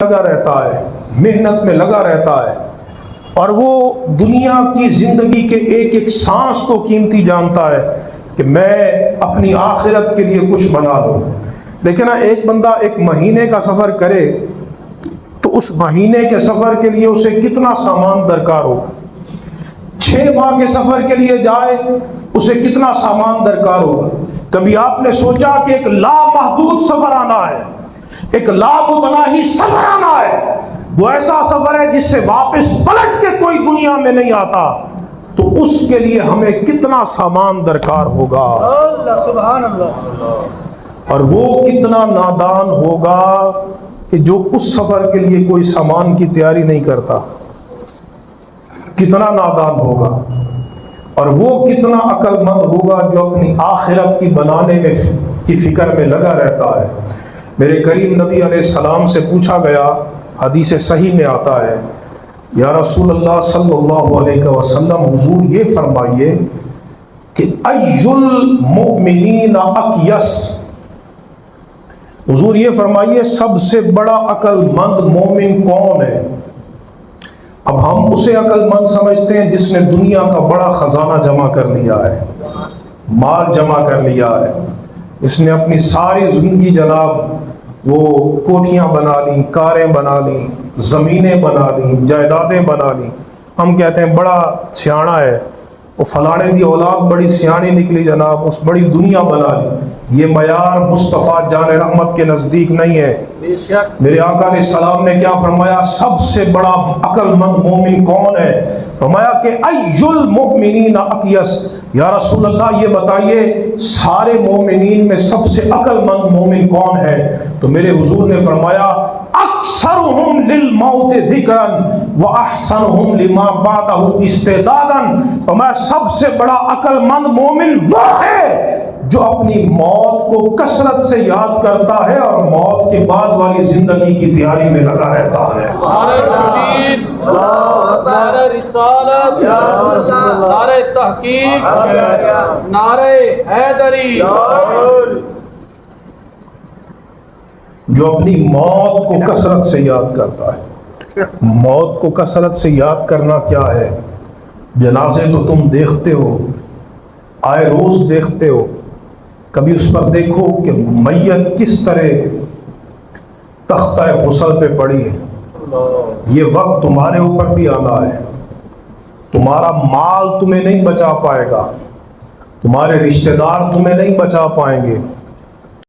لگا رہتا ہے، محنت میں لگا رہتا ہے، اور وہ دنیا کی زندگی کے ایک ایک سانس کو قیمتی جانتا ہے کہ میں اپنی آخرت کے لیے کچھ بنا لوں۔ لیکن ایک بندہ ایک مہینے کا سفر کرے تو اس مہینے کے سفر کے لیے اسے کتنا سامان درکار ہوگا، 6 ماہ کے سفر کے لیے جائے اسے کتنا سامان درکار ہوگا۔ کبھی آپ نے سوچا کہ ایک لامحدود سفر آنا ہے، ایک لامتناہی سفر آنا ہے، وہ ایسا سفر ہے جس سے واپس پلٹ کے کوئی دنیا میں نہیں آتا، تو اس کے لیے ہمیں کتنا سامان درکار ہوگا۔ اللہ سبحان اللہ۔ اور وہ کتنا نادان ہوگا کہ جو اس سفر کے لیے کوئی سامان کی تیاری نہیں کرتا، کتنا نادان ہوگا۔ اور وہ کتنا عقل مند ہوگا جو اپنی آخرت کی بنانے میں کی فکر میں لگا رہتا ہے۔ میرے کریم نبی علیہ السلام سے پوچھا گیا، حدیث صحیح میں آتا ہے، یا رسول اللہ صلی اللہ علیہ وسلم، حضور یہ فرمائیے کہ ای المؤمنین اکیس، حضور یہ فرمائیے سب سے بڑا عقل مند مومن کون ہے؟ اب ہم اسے عقل مند سمجھتے ہیں جس نے دنیا کا بڑا خزانہ جمع کر لیا ہے، مال جمع کر لیا ہے، اس نے اپنی ساری زندگی جناب وہ کوٹھیاں بنا لی، کاریں بنا لی، زمینیں بنا لی، جائیدادیں بنا لی۔ ہم کہتے ہیں بڑا سیاڑا ہے، وہ فلانے دی اولاد بڑی سیاڑی نکلی جناب، اس بڑی دنیا بنا لی۔ یہ معیار مصطفیٰ جان رحمت کے نزدیک نہیں ہے۔ میرے آقا علیہ السلام نے کیا فرمایا؟ سب سے بڑا عقل مند مومن کون ہے؟ فرمایا کہ ای المؤمنین اکیس، یا رسول اللہ یہ بتائیے سارے مومنین میں سب سے عقل مند مومن کون ہے؟ تو میرے حضور نے فرمایا اکثرہم للموت ذکرا واحسنہم لما بعدہ استعدادا۔ فرمایا سب سے بڑا عقل مند مومن وہ ہے جو اپنی موت کو کثرت سے یاد کرتا ہے اور موت کے بعد والی زندگی کی تیاری میں لگا رہتا ہے۔ نعرہ رسالت، نعرہ تحقیق، نعرہ حیدری۔ جو اپنی موت کو کثرت سے یاد کرتا ہے۔ موت کو کثرت سے یاد کرنا کیا ہے؟ جنازے تو تم دیکھتے ہو، آئے روز دیکھتے ہو، کبھی اس پر دیکھو کہ میت کس طرح تختہ غسل پہ پڑی ہے۔ یہ وقت تمہارے اوپر بھی آنا ہے، تمہارا مال تمہیں نہیں بچا پائے گا، تمہارے رشتہ دار تمہیں نہیں بچا پائیں گے،